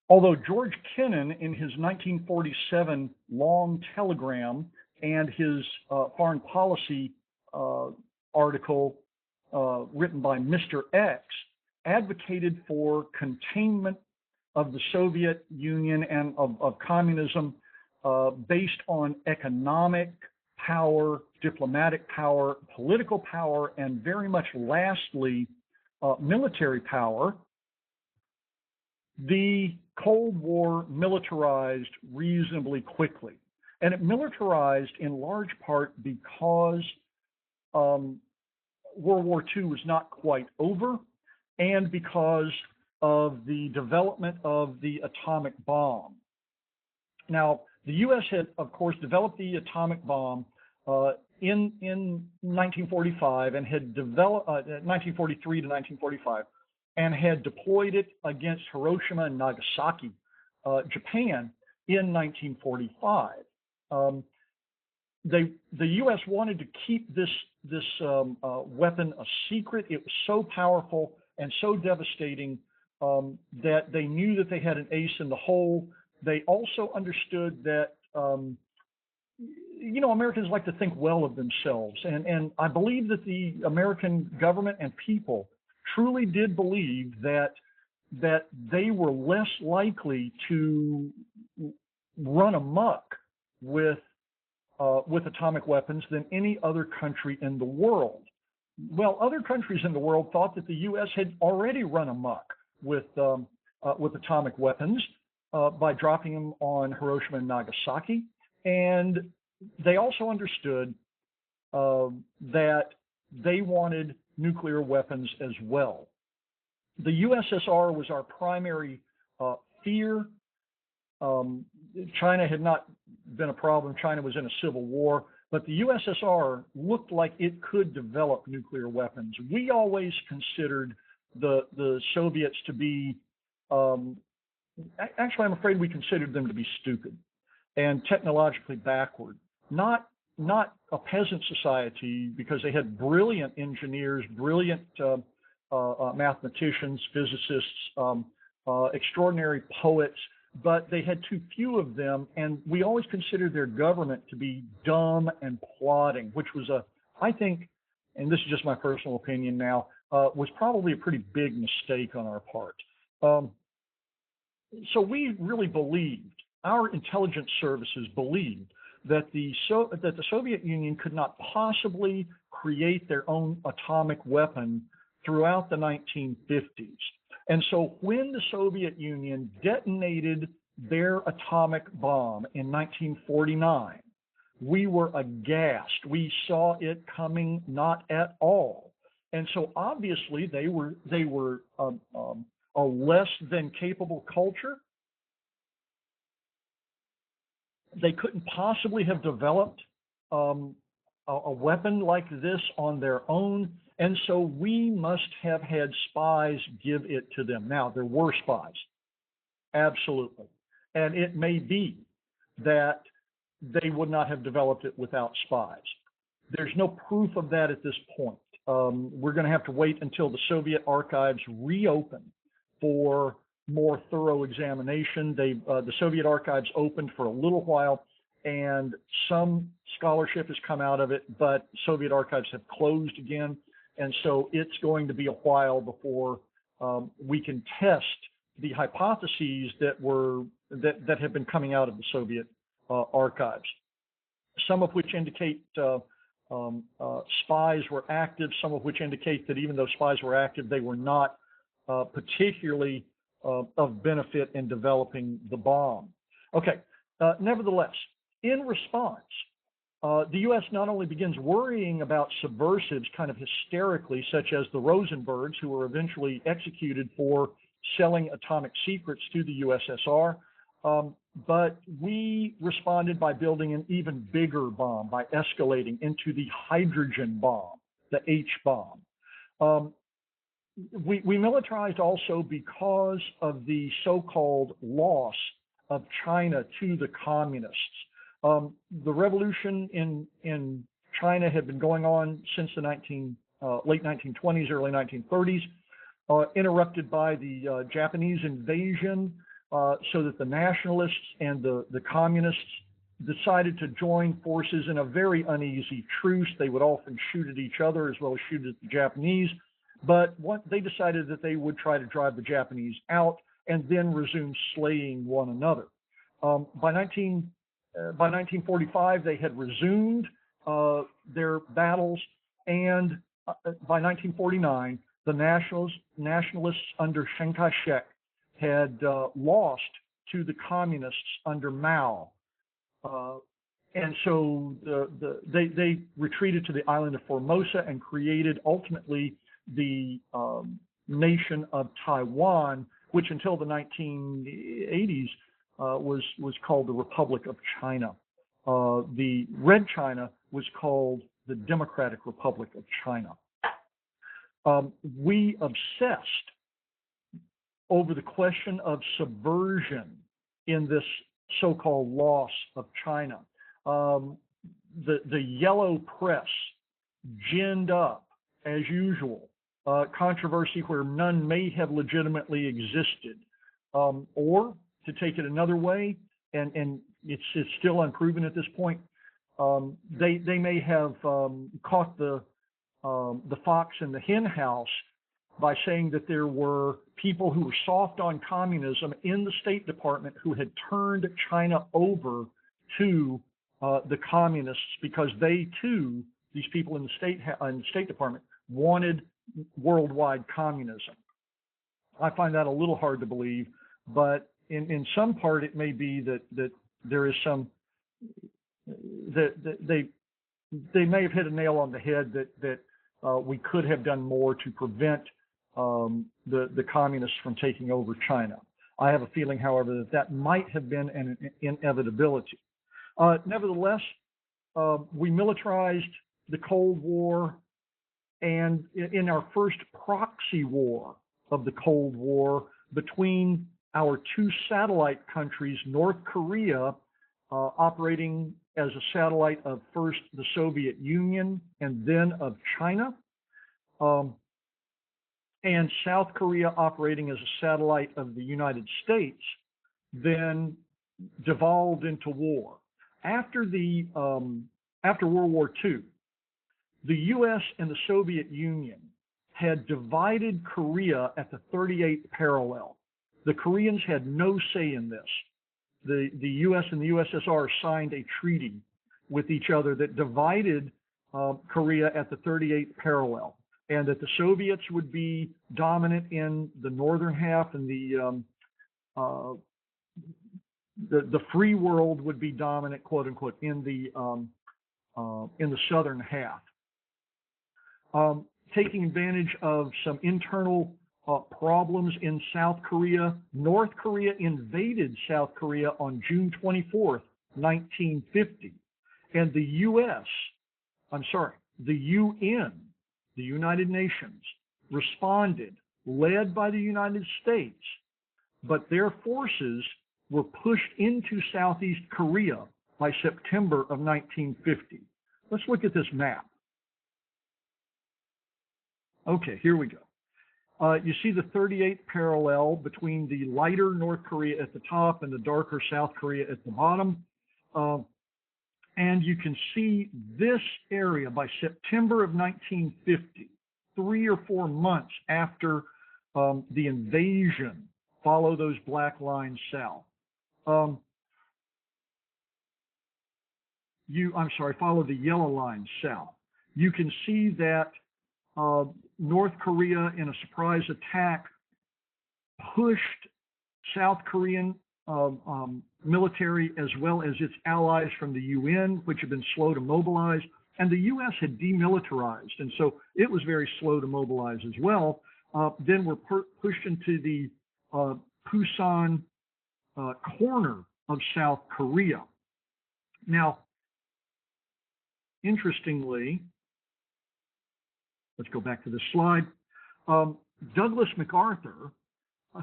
Although George Kennan, in his 1947 long telegram and his foreign policy uh, article written by Mr. X, advocated for containment of the Soviet Union and of communism based on economic power, diplomatic power, political power, and very much lastly, military power, the Cold War militarized reasonably quickly. And it militarized in large part because um, World War II was not quite over, and because of the development of the atomic bomb. Now, the U.S. had, of course, developed the atomic bomb in 1945 and had developed 1943 to 1945, and had deployed it against Hiroshima and Nagasaki, Japan, in 1945. Um, the U.S. wanted to keep this weapon a secret. It was so powerful and so devastating that they knew that they had an ace in the hole. They also understood that Americans like to think well of themselves, and I believe that the American government and people truly did believe that they were less likely to run amok with atomic weapons than any other country in the world. Well, other countries in the world thought that the U.S. had already run amok with atomic weapons by dropping them on Hiroshima and Nagasaki, and they also understood that they wanted nuclear weapons as well. The USSR was our primary fear. China had not been a problem. China was in a civil war, but the USSR looked like it could develop nuclear weapons. We always considered the Soviets to be, actually, I'm afraid we considered them to be stupid and technologically backward. Not a peasant society, because they had brilliant engineers, brilliant mathematicians, physicists, extraordinary poets, but they had too few of them, and we always considered their government to be dumb and plodding, which was I think, and this is just my personal opinion now, was probably a pretty big mistake on our part. So we really believed, our intelligence services believed, that the Soviet Union could not possibly create their own atomic weapon throughout the 1950s. And so when the Soviet Union detonated their atomic bomb in 1949, we were aghast. We saw it coming not at all. And so obviously they were a less than capable culture. They couldn't possibly have developed a weapon like this on their own, and so we must have had spies give it to them. Now, there were spies, absolutely, and it may be that they would not have developed it without spies. There's no proof of that at this point. We're going to have to wait until the Soviet archives reopen for more thorough examination. The Soviet archives opened for a little while, and some scholarship has come out of it, but Soviet archives have closed again, and so it's going to be a while before we can test the hypotheses that have been coming out of the Soviet archives. Some of which indicate spies were active, some of which indicate that even though spies were active, they were not particularly of benefit in developing the bomb. Okay, nevertheless, in response, the U.S. not only begins worrying about subversives kind of hysterically, such as the Rosenbergs, who were eventually executed for selling atomic secrets to the USSR, but we responded by building an even bigger bomb, by escalating into the hydrogen bomb, the H bomb. We militarized also because of the so-called loss of China to the communists. The revolution in China had been going on since the late 1920s, early 1930s, interrupted by the Japanese invasion so that the nationalists and the communists decided to join forces in a very uneasy truce. They would often shoot at each other as well as shoot at the Japanese. But they decided that they would try to drive the Japanese out and then resume slaying one another. By 1945, they had resumed their battles, and by 1949, the nationalists under Chiang Kai-shek had lost to the communists under Mao. And so they retreated to the island of Formosa and created ultimately the nation of Taiwan, which until the 1980s was called the Republic of China. The Red China was called the Democratic Republic of China. We obsessed over the question of subversion in this so-called loss of China. The yellow press ginned up, as usual, controversy where none may have legitimately existed. Or, to take it another way, and it's still unproven at this point, they may have caught the fox in the hen house by saying that there were people who were soft on communism in the State Department who had turned China over to the communists because they too, these people in the State Department, wanted worldwide communism. I find that a little hard to believe, but in some part it may be that there is some that they may have hit a nail on the head that we could have done more to prevent the communists from taking over China. I have a feeling, however, that might have been an inevitability. Nevertheless, we militarized the Cold War, and in our first proxy war of the Cold War between our two satellite countries, North Korea, operating as a satellite of first the Soviet Union and then of China, and South Korea operating as a satellite of the United States, then devolved into war. After World War II, the U.S. and the Soviet Union had divided Korea at the 38th parallel. The Koreans had no say in this. The U.S. and the USSR signed a treaty with each other that divided Korea at the 38th parallel, and that the Soviets would be dominant in the northern half, and the free world would be dominant, quote unquote, in the southern half. Taking advantage of some internal problems in South Korea, North Korea invaded South Korea on June 24th, 1950. And the UN, the United Nations, responded, led by the United States, but their forces were pushed into Southeast Korea by September of 1950. Let's look at this map. Okay, here we go. You see the 38th parallel between the lighter North Korea at the top and the darker South Korea at the bottom. And you can see this area by September of 1950, 3 or 4 months after the invasion. Follow those black lines south. Follow the yellow lines south. You can see that North Korea, in a surprise attack, pushed South Korean military as well as its allies from the UN, which had been slow to mobilize, and the U.S. had demilitarized, and so it was very slow to mobilize as well. Then we're pushed into the Pusan corner of South Korea. Now, interestingly, let's go back to this slide. Douglas MacArthur,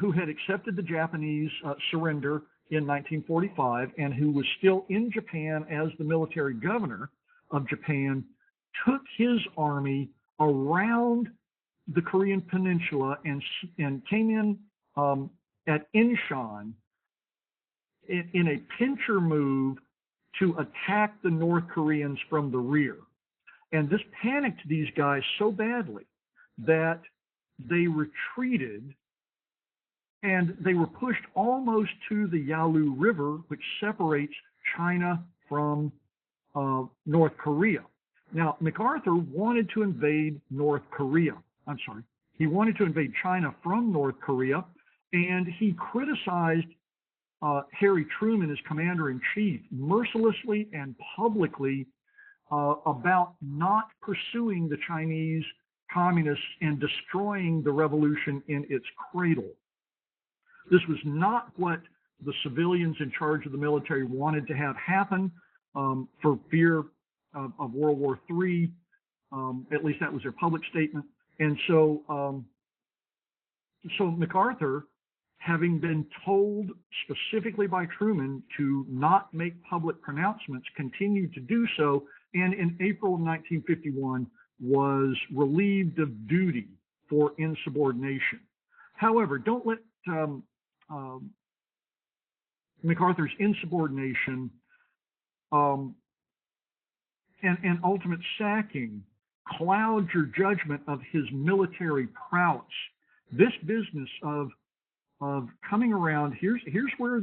who had accepted the Japanese surrender in 1945 and who was still in Japan as the military governor of Japan, took his army around the Korean Peninsula and came in at Incheon in a pincher move to attack the North Koreans from the rear. And this panicked these guys so badly that they retreated, and they were pushed almost to the Yalu River, which separates China from North Korea. Now, MacArthur wanted to invade North Korea. I'm sorry. He wanted to invade China from North Korea, and he criticized Harry Truman as commander-in-chief mercilessly and publicly about not pursuing the Chinese communists and destroying the revolution in its cradle. This was not what the civilians in charge of the military wanted to have happen for fear of World War III. At least that was their public statement. And so, so MacArthur, having been told specifically by Truman to not make public pronouncements, continued to do so, and in April of 1951 was relieved of duty for insubordination. However, don't let MacArthur's insubordination and ultimate sacking cloud your judgment of his military prowess. This business of coming around, here's where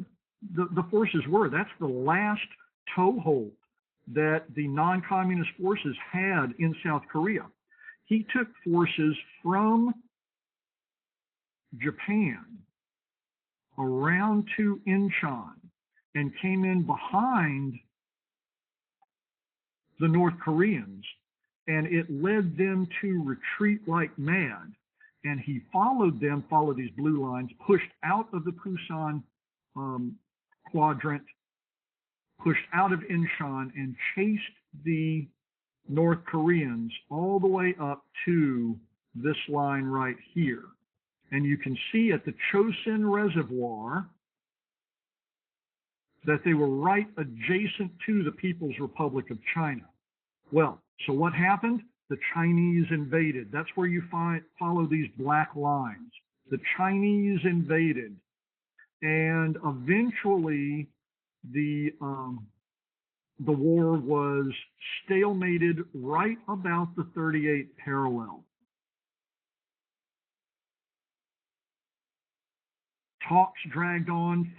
the forces were. That's the last toehold that the non-communist forces had in South Korea. He took forces from Japan around to Incheon and came in behind the North Koreans, and it led them to retreat like mad. And he followed these blue lines, pushed out of the Pusan quadrant, pushed out of Incheon, and chased the North Koreans all the way up to this line right here. And you can see at the Chosin Reservoir that they were right adjacent to the People's Republic of China. Well, so what happened? The Chinese invaded. That's where you follow these black lines. The Chinese invaded, and eventually the war was stalemated right about the 38th parallel. Talks dragged on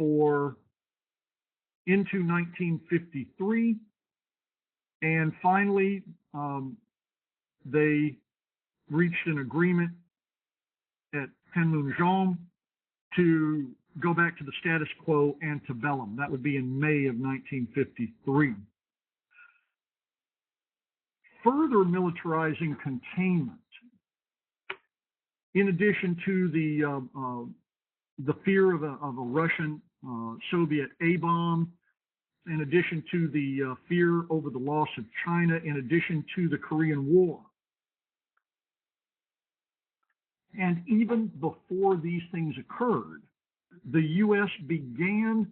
into 1953, and finally they reached an agreement at Panmunjom to go back to the status quo antebellum. That would be in May of 1953. Further militarizing containment, in addition to the fear of a Russian Soviet A-bomb, in addition to the fear over the loss of China, in addition to the Korean War. And even before these things occurred, the U.S. began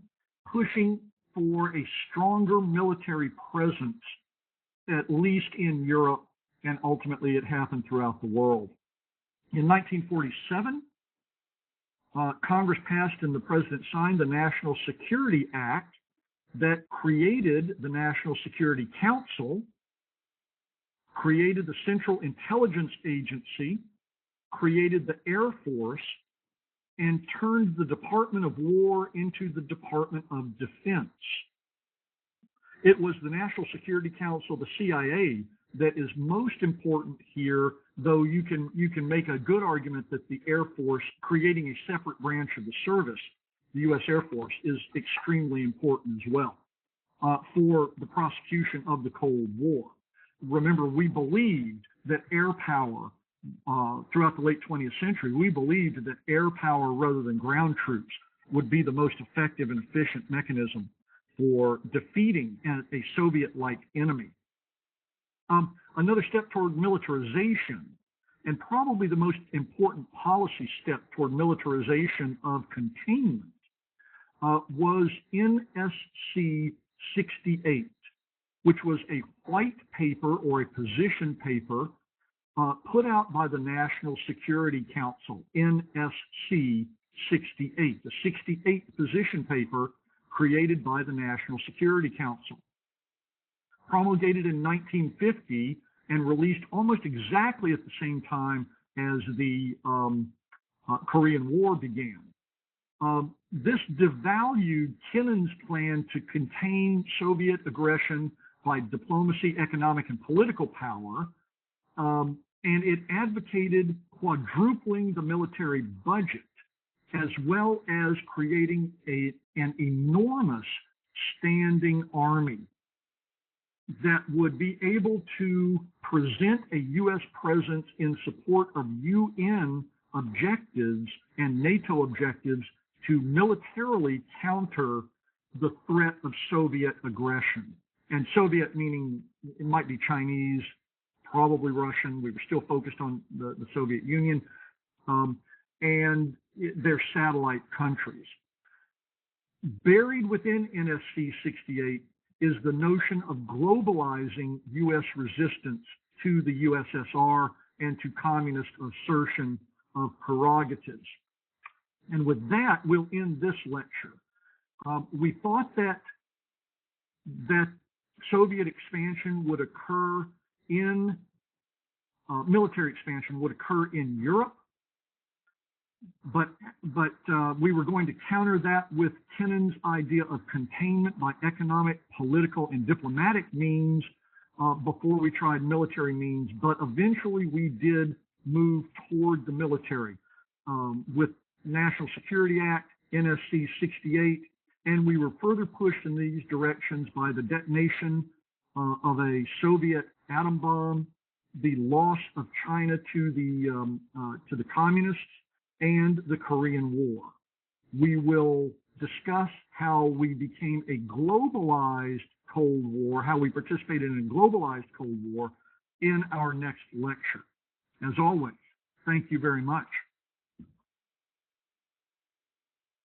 pushing for a stronger military presence, at least in Europe, and ultimately it happened throughout the world. In 1947, Congress passed and the President signed the National Security Act that created the National Security Council, created the Central Intelligence Agency, created the Air Force, and turned the Department of War into the Department of Defense. It was the National Security Council, the CIA, that is most important here, though you can make a good argument that the Air Force, creating a separate branch of the service, the U.S. Air Force, is extremely important as well for the prosecution of the Cold War. Remember, we believed that air power, throughout the late 20th century, we believed that air power rather than ground troops would be the most effective and efficient mechanism for defeating a Soviet-like enemy. Another step toward militarization, and probably the most important policy step toward militarization of containment, was NSC 68, which was a white paper or a position paper put out by the National Security Council, NSC 68. The 68th position paper created by the National Security Council. Promulgated in 1950 and released almost exactly at the same time as the Korean War began. This devalued Kennan's plan to contain Soviet aggression by diplomacy, economic, and political power, and it advocated quadrupling the military budget, as well as creating an enormous standing army that would be able to present a U.S. presence in support of UN objectives and NATO objectives to militarily counter the threat of Soviet aggression. And Soviet meaning it might be Chinese, probably Russian. We were still focused on the Soviet Union and their satellite countries. Buried within NSC 68 is the notion of globalizing U.S. resistance to the USSR and to communist assertion of prerogatives. And with that, we'll end this lecture. We thought that Soviet expansion would occur in, military expansion would occur in Europe, but we were going to counter that with Kennan's idea of containment by economic, political, and diplomatic means before we tried military means. But eventually we did move toward the military with National Security Act, NSC 68, and we were further pushed in these directions by the detonation of a Soviet atom bomb, the loss of China to the communists, and the Korean War. We will discuss how we became a globalized Cold War, how we participated in a globalized Cold War in our next lecture. As always, thank you very much.